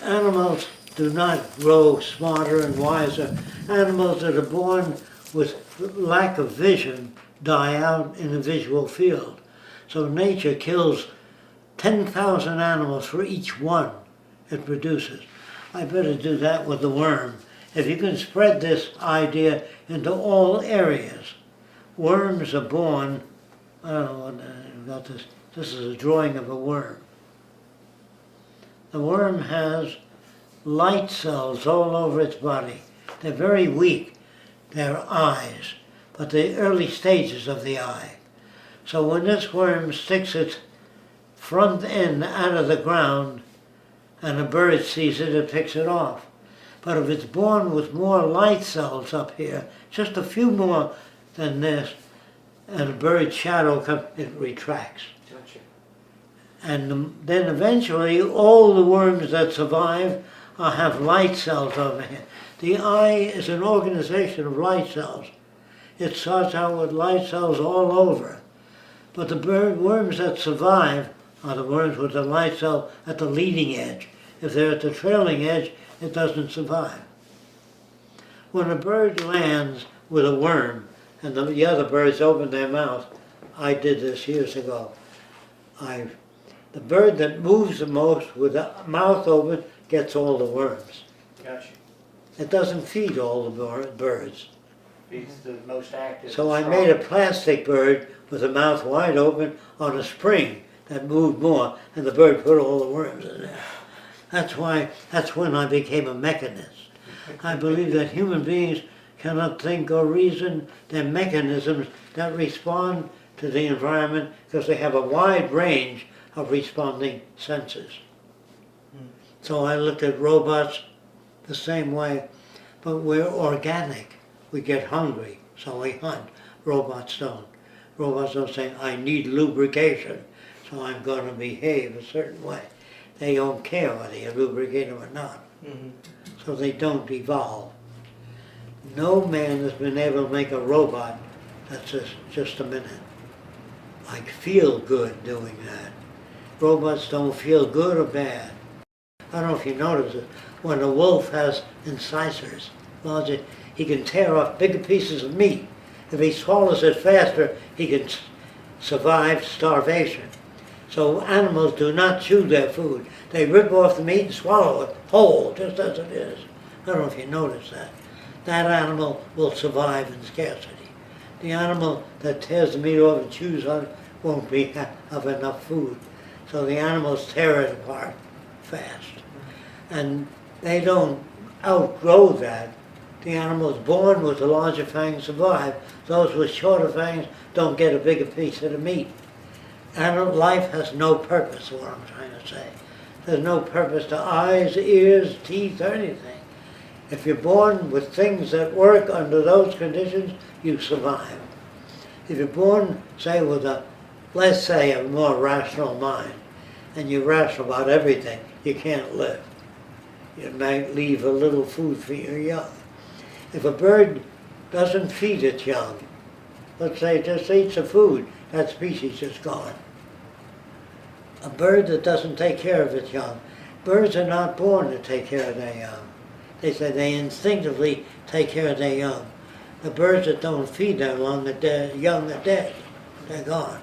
Animals do not grow smarter and wiser. Animals that are born with lack of vision die out in the visual field. So nature kills 10,000 animals for each one it produces. I better do that with the worm. If you can spread this idea into all areas, worms are born, I don't know what about this. This is a drawing of a worm. The worm has light cells all over its body. They're very weak. They're eyes, but the early stages of the eye. So when this worm sticks its front end out of the ground and a bird sees it, it picks it off. But if it's born with more light cells up here, just a few more than this, and a bird's shadow comes, it retracts. Gotcha. And then eventually all the worms that survive have light cells over here. The eye is an organization of light cells. It starts out with light cells all over. But the worms that survive are the worms with the light cell at the leading edge. If they're at the trailing edge, it doesn't survive. When a bird lands with a worm and the other birds open their mouth, I did this years ago. The bird that moves the most with the mouth open gets all the worms. Gotcha. It doesn't feed all the birds. Feeds the most active. So I made a plastic bird with the mouth wide open on a spring that moved more, and the bird put all the worms in there. That's when I became a mechanist. I believe that human beings cannot think or reason. They're mechanisms that respond to the environment because they have a wide range of responding senses. So I looked at robots the same way, but we're organic. We get hungry, so we hunt. Robots don't. Robots don't say, I need lubrication, so I'm going to behave a certain way. They don't care whether you lubricate them or not. Mm-hmm. So they don't evolve. No man has been able to make a robot that's just a minute. Like feel good doing that. Robots don't feel good or bad. I don't know if you notice it. When a wolf has incisors, he can tear off bigger pieces of meat. If he swallows it faster, he can survive starvation. So animals do not chew their food. They rip off the meat and swallow it whole, just as it is. I don't know if you notice that. That animal will survive in scarcity. The animal that tears the meat off and chews on it won't be have enough food. So the animals tear it apart fast. And they don't outgrow that. The animals born with the larger fangs survive. Those with shorter fangs don't get a bigger piece of the meat. Animal life has no purpose, is what I'm trying to say. There's no purpose to eyes, ears, teeth, or anything. If you're born with things that work under those conditions, you survive. If you're born, say, with let's say, a more rational mind, and you're rational about everything, you can't live. You might leave a little food for your young. If a bird doesn't feed its young, let's say it just eats the food, that species is gone. A bird that doesn't take care of its young, birds are not born to take care of their young. They say they instinctively take care of their young. The birds that don't feed their young are dead. They're gone.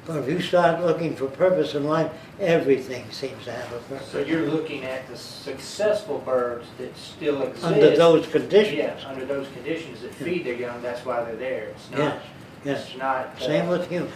But if you start looking for purpose in life, everything seems to have a purpose. So you're looking at the successful birds that still exist. Under those conditions. Yes, under those conditions that feed their young, that's why they're there. It's not, Yes, yes. It's not, Same with humans.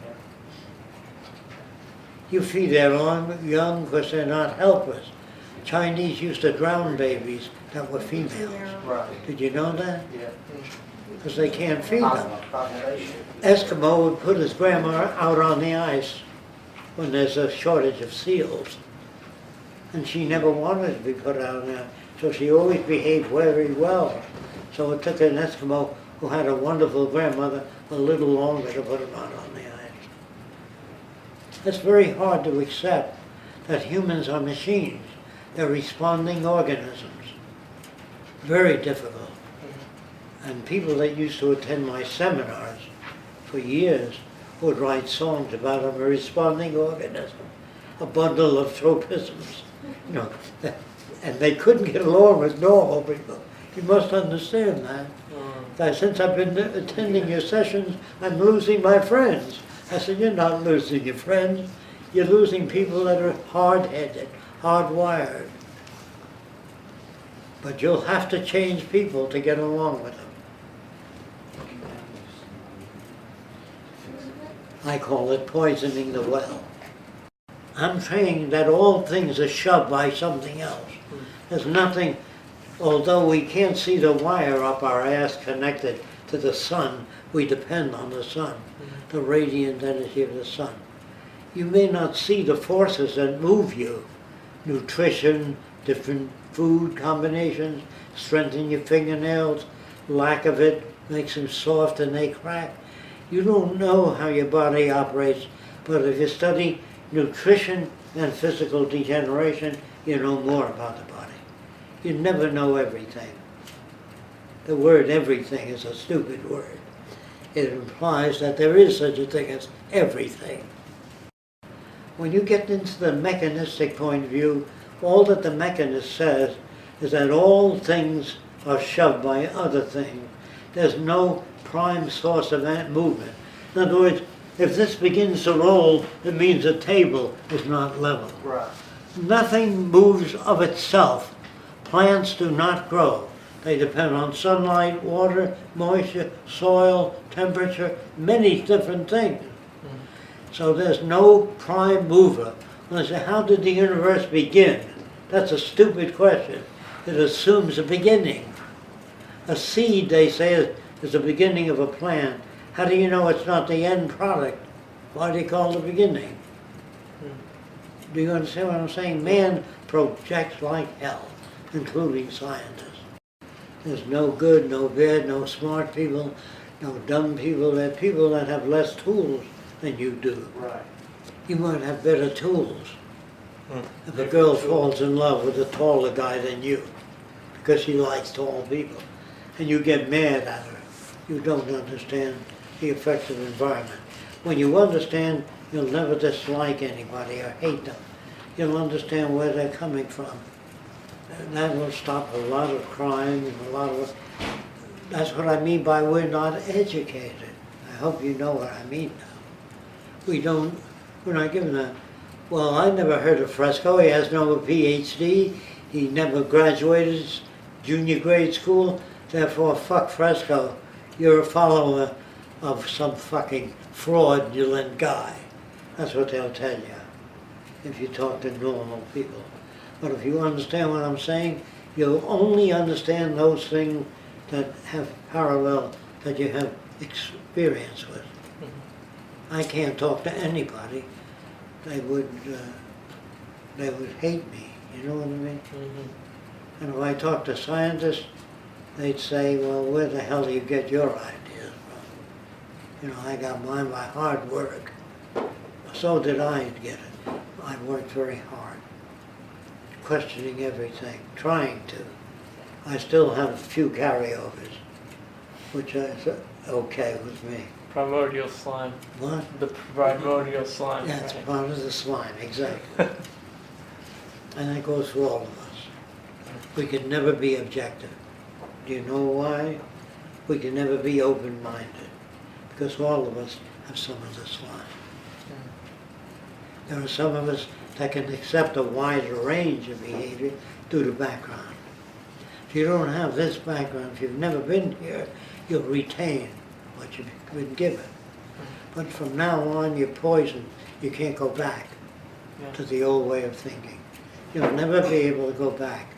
Yeah. You feed their young because they're not helpless. Chinese used to drown babies that were females. Right. Did you know that? Yeah. Because they can't feed them. Population. Eskimo would put his grandma out on the ice when there's a shortage of seals. And she never wanted to be put out there, so she always behaved very well. So it took an Eskimo who had a wonderful grandmother a little longer to put him out on the ice. It's very hard to accept that humans are machines. They're responding organisms. Very difficult. And people that used to attend my seminars for years would write songs about a responding organism, a bundle of tropisms. You know, and they couldn't get along with normal people. You must understand that. That since I've been attending your sessions, I'm losing my friends. I said, you're not losing your friends. You're losing people that are hard-headed, hardwired. But you'll have to change people to get along with them. I call it poisoning the well. I'm saying that all things are shoved by something else. There's nothing, although we can't see the wire up our ass connected to the sun, we depend on the sun, the radiant energy of the sun. You may not see the forces that move you. Nutrition, different food combinations, strengthen your fingernails, lack of it makes them soft and they crack. You don't know how your body operates, but if you study nutrition and physical degeneration, you know more about the body. You never know everything. The word everything is a stupid word. It implies that there is such a thing as everything. When you get into the mechanistic point of view, all that the mechanist says is that all things are shoved by other things. There's no prime source of that movement. In other words, if this begins to roll, it means the table is not level. Right. Nothing moves of itself. Plants do not grow. They depend on sunlight, water, moisture, soil, temperature, many different things. So there's no prime mover. When I say, how did the universe begin? That's a stupid question. It assumes a beginning. A seed, they say, is the beginning of a plant. How do you know it's not the end product? Why do you call it the beginning? Do you understand what I'm saying? Man projects like hell, including scientists. There's no good, no bad, no smart people, no dumb people. There are people that have less tools than you do. Right. You might have better tools. If a girl falls in love with a taller guy than you, because she likes tall people, and you get mad at her, you don't understand the effects of environment. When you understand, you'll never dislike anybody or hate them. You'll understand where they're coming from. And that will stop a lot of crime and a lot of... That's what I mean by we're not educated. I hope you know what I mean now. We're not given that. Well, I never heard of Fresco. He has no PhD. He never graduated junior grade school. Therefore, fuck Fresco. You're a follower of some fucking fraudulent guy. That's what they'll tell you if you talk to normal people. But if you understand what I'm saying, you'll only understand those things that have parallel, that you have experience with. I can't talk to anybody. They would hate me. You know what I mean? And if I talk to scientists, they'd say, well, where the hell do you get your ideas from? You know, I got mine by hard work. So did I get it. I worked very hard, questioning everything, trying to. I still have a few carryovers, which is okay with me. Primordial slime. What? The primordial slime. That's right? part of the slime, exactly. And that goes for all of us. We can never be objective. Do you know why? We can never be open-minded, because all of us have some of the slime. There are some of us that can accept a wider range of behavior due to background. If you don't have this background, if you've never been here, you'll retain what you've been given. But from now on, you're poisoned. You can't go back to the old way of thinking. You'll never be able to go back.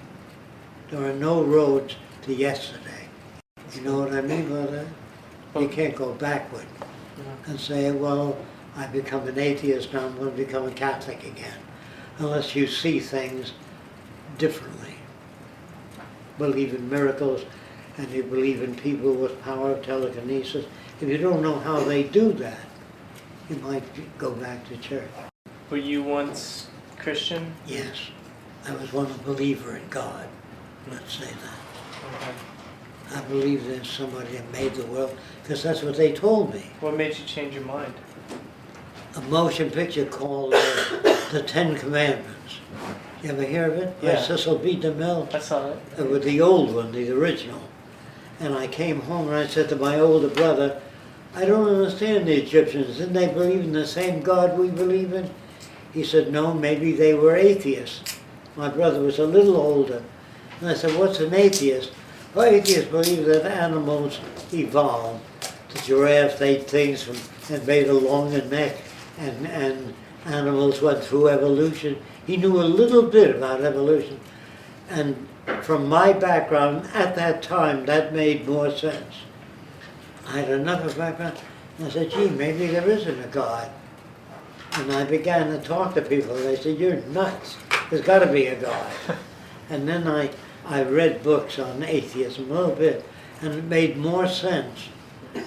There are no roads to yesterday. You know what I mean by that? You can't go backward and say, well, I become an atheist, now I'm going to become a Catholic again. Unless you see things differently. Believe in miracles, and you believe in people with power of telekinesis. If you don't know how they do that, you might go back to church. Were you once Christian? Yes, I was once a believer in God. Let's say that. Okay. I believe there's somebody that made the world, because that's what they told me. What made you change your mind? A motion picture called The Ten Commandments. You ever hear of it? By Yeah. Cecil B. DeMille? I saw it. With the old one, the original. And I came home and I said to my older brother, I don't understand the Egyptians. Didn't they believe in the same God we believe in? He said, no, maybe they were atheists. My brother was a little older. And I said, what's an atheist? Well, atheists believe that animals evolved. The giraffes ate things and made a longer neck, and animals went through evolution. He knew a little bit about evolution. And from my background at that time, that made more sense. I had enough of background, and I said, gee, maybe there isn't a God. And I began to talk to people, and they said, you're nuts. There's got to be a God. And then I read books on atheism a little bit, and it made more sense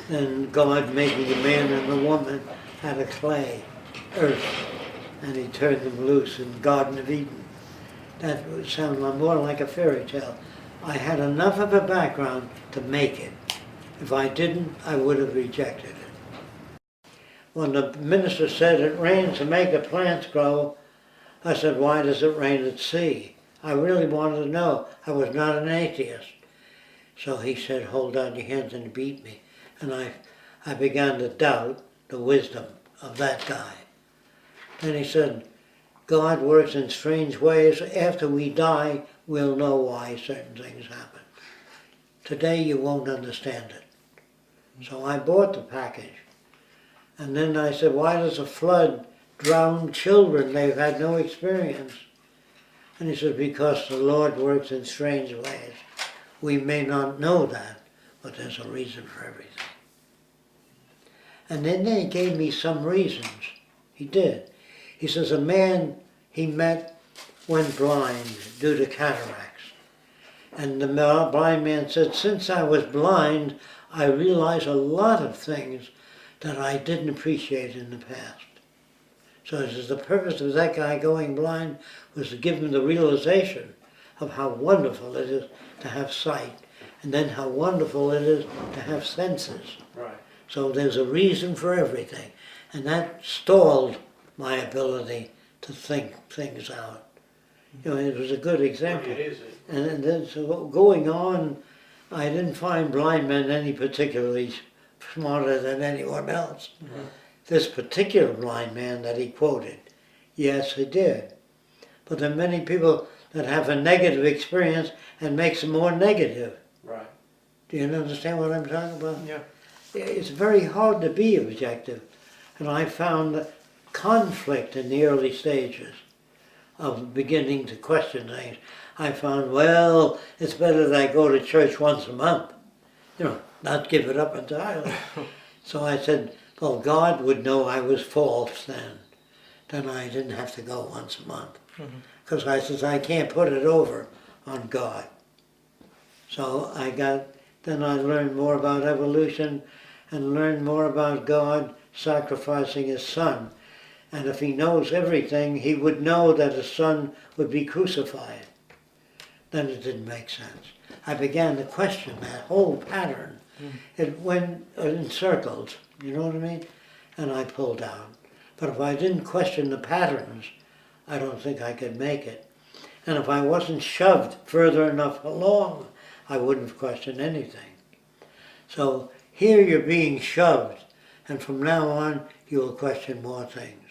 than God making a man and a woman out of clay, earth, and he turned them loose in the Garden of Eden. That would sound more like a fairy tale. I had enough of a background to make it. If I didn't, I would have rejected it. When the minister said it rains to make the plants grow, I said, why does it rain at sea? I really wanted to know. I was not an atheist. So he said, hold out your hands, and beat me. And I began to doubt the wisdom of that guy. Then he said, God works in strange ways. After we die, we'll know why certain things happen. Today you won't understand it. So I bought the package. And then I said, why does a flood drown children? They've had no experience. And he said, because the Lord works in strange ways. We may not know that, but there's a reason for everything. And then he gave me some reasons. He did. He says a man he met went blind due to cataracts. And the blind man said, since I was blind, I realized a lot of things that I didn't appreciate in the past. So he says the purpose of that guy going blind was to give him the realization of how wonderful it is to have sight, and then how wonderful it is to have senses. Right. So there's a reason for everything. And that stalled my ability to think things out. You know, it was a good example. It is. And then so going on, I didn't find blind men any particularly smarter than anyone else. Mm-hmm. This particular blind man that he quoted, yes, he did. But there are many people that have a negative experience and makes them more negative. Right. Do you understand what I'm talking about? Yeah. It's very hard to be objective. And I found conflict in the early stages of beginning to question things. I found, well, it's better that I go to church once a month. You know, not give it up entirely. So I said, well, God would know I was false then. Then I didn't have to go once a month. Because I says, I can't put it over on God. So then I learned more about evolution and learned more about God sacrificing his son. And if he knows everything, he would know that his son would be crucified. Then it didn't make sense. I began to question that whole pattern. It went in circles, you know what I mean? And I pulled out. But if I didn't question the patterns, I don't think I could make it. And if I wasn't shoved further enough along, I wouldn't have questioned anything. So here you're being shoved, and from now on, you will question more things.